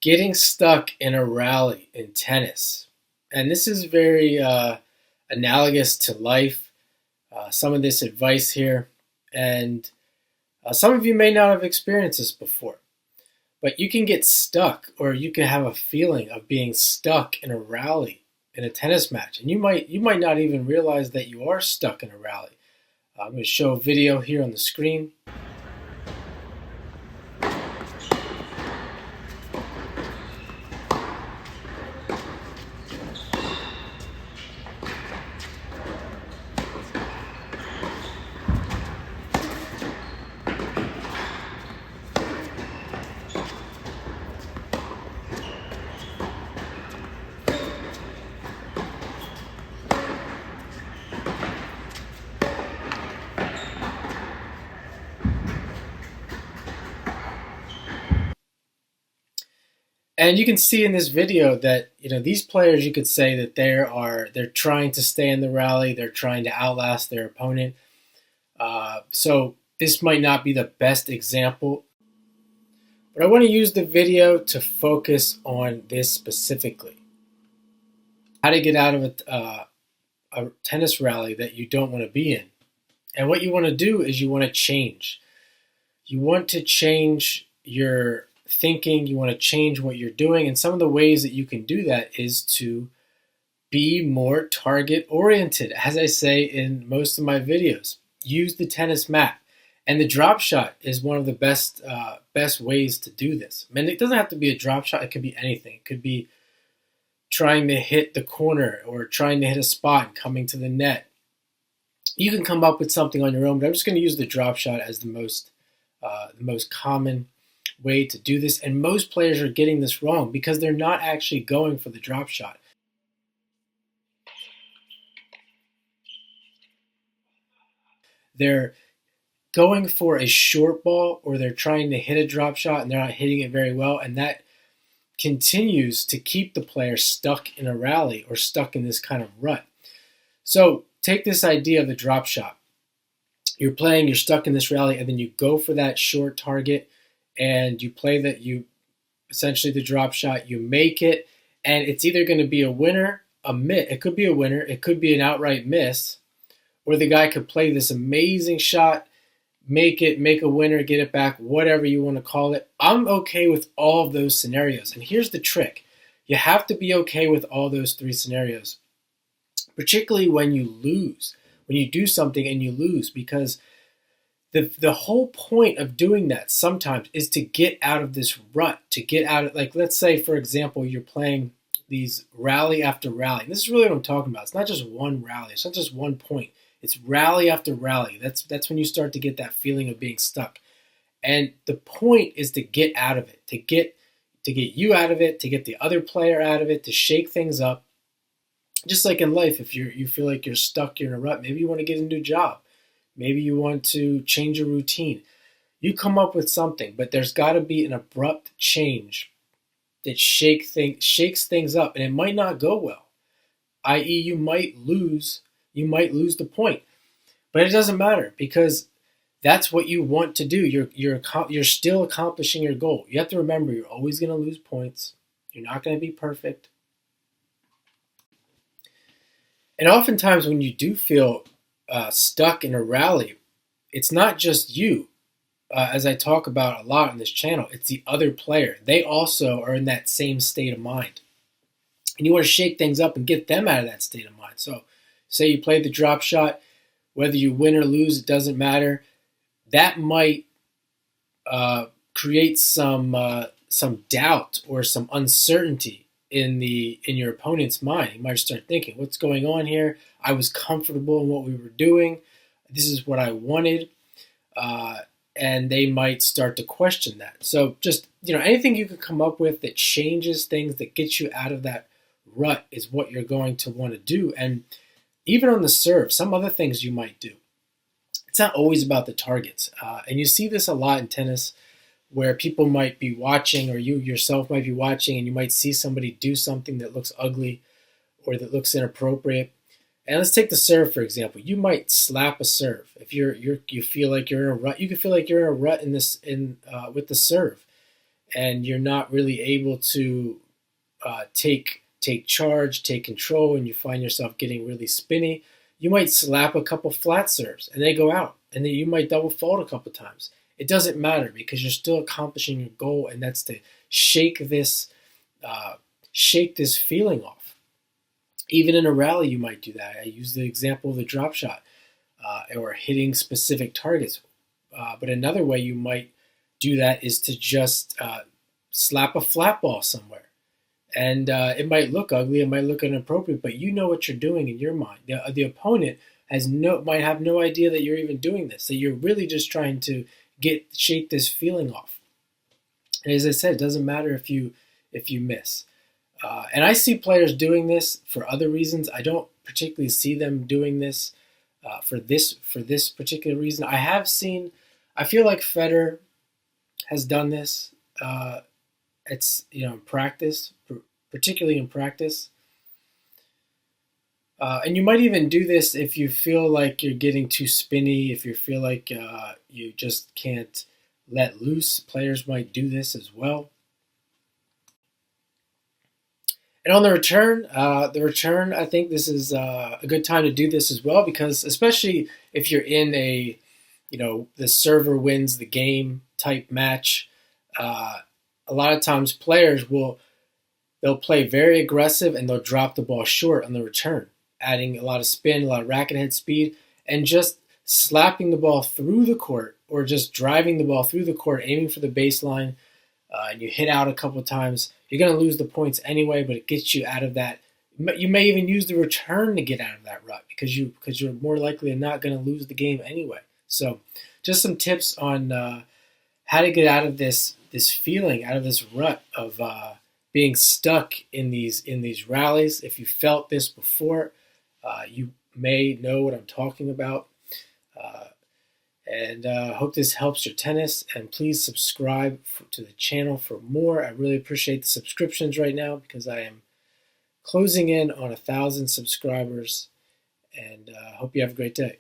Getting stuck in a rally in tennis. And this is very analogous to life. Some of this advice here, and some of you may not have experienced this before, but you can get stuck, or you can have a feeling of being stuck in a rally in a tennis match, and you might not even realize that you are stuck in a rally. I'm going to show a video here on the screen. And you can see in this video that these players, you could say that they're trying to stay in the rally, they're trying to outlast their opponent. So this might not be the best example, but I want to use the video to focus on this specifically: how to get out of a tennis rally that you don't want to be in. And what you want to do is you want to change. You want to change your thinking, you want to change what you're doing, and some of the ways that you can do that is to be more target oriented. As I say in most of my videos, use the tennis mat, and the drop shot is one of the best ways to do this. I mean, it doesn't have to be a drop shot, it could be anything. It could be trying to hit the corner or trying to hit a spot and coming to the net. You can come up with something on your own, but I'm just going to use the drop shot as the most common way to do this. And most players are getting this wrong because they're not actually going for the drop shot. They're going for a short ball, or they're trying to hit a drop shot and they're not hitting it very well, and that continues to keep the player stuck in a rally or stuck in this kind of rut. So take this idea of the drop shot. You're playing, you're stuck in this rally, and then you go for that short target and you play that, you essentially the drop shot, you make it, and it's either going to be a winner, it could be a winner, it could be an outright miss, or the guy could play this amazing shot, make a winner, get it back, whatever you want to call it. I'm okay with all of those scenarios. And here's the trick. You have to be okay with all those three scenarios, particularly when you lose, when you do something and you lose, because the whole point of doing that sometimes is to get out of this rut, to get out of, like, let's say, for example, you're playing these rally after rally. This is really what I'm talking about. It's not just one rally. It's not just one point. It's rally after rally. That's when you start to get that feeling of being stuck. And the point is to get out of it, to get you out of it, to get the other player out of it, to shake things up. Just like in life, if you feel like you're stuck, you're in a rut, maybe you want to get a new job. Maybe you want to change your routine. You come up with something, but there's got to be an abrupt change that shakes things up, and it might not go well. I.e., you might lose the point, but it doesn't matter, because that's what you want to do. You're still accomplishing your goal. You have to remember, you're always going to lose points. You're not going to be perfect. And oftentimes when you do feel stuck in a rally, it's not just you. As I talk about a lot on this channel, it's the other player. They also are in that same state of mind. And you want to shake things up and get them out of that state of mind. So say you play the drop shot, whether you win or lose, it doesn't matter. That might create some doubt or some uncertainty in your opponent's mind. You might start thinking, what's going on here? I was comfortable in what we were doing. This is what I wanted. And they might start to question that. So just, anything you can come up with that changes things, that gets you out of that rut, is what you're going to want to do. And even on the serve, some other things you might do. It's not always about the targets. And you see this a lot in tennis, where people might be watching, or you yourself might be watching, and you might see somebody do something that looks ugly or that looks inappropriate. And let's take the serve, for example. You might slap a serve. If you feel like you're in a rut, you can feel like you're in a rut with the serve. and you're not really able to take charge, take control, and you find yourself getting really spinny, you might slap a couple flat serves and they go out, and then you might double fault a couple times. It doesn't matter because you're still accomplishing your goal, and that's to shake this feeling off. Even in a rally, you might do that. I use the example of the drop shot or hitting specific targets. But another way you might do that is to just slap a flat ball somewhere. And it might look ugly, it might look inappropriate, but you know what you're doing in your mind. The opponent might have no idea that you're even doing this, that you're really just trying to shake this feeling off. And as I said, it doesn't matter if you miss. And I see players doing this for other reasons. I don't particularly see them doing this for this particular reason. I feel like Federer has done this. It's in practice, particularly in practice. And you might even do this if you feel like you're getting too spinny, if you feel like you just can't let loose. Players might do this as well. And on the return, I think this is a good time to do this as well, because especially if you're in a, the server wins the game type match, a lot of times players they'll play very aggressive and they'll drop the ball short on the return, adding a lot of spin, a lot of racket head speed, and just slapping the ball through the court or just driving the ball through the court, aiming for the baseline, and you hit out a couple of times. You're going to lose the points anyway, but it gets you out of that. You may even use the return to get out of that rut because you're more likely than not going to lose the game anyway. So just some tips on how to get out of this feeling, out of this rut of being stuck in these rallies. If you felt this before, you may know what I'm talking about. And hope this helps your tennis. And please subscribe to the channel for more. I really appreciate the subscriptions right now because I am closing in on 1,000 subscribers. And hope you have a great day.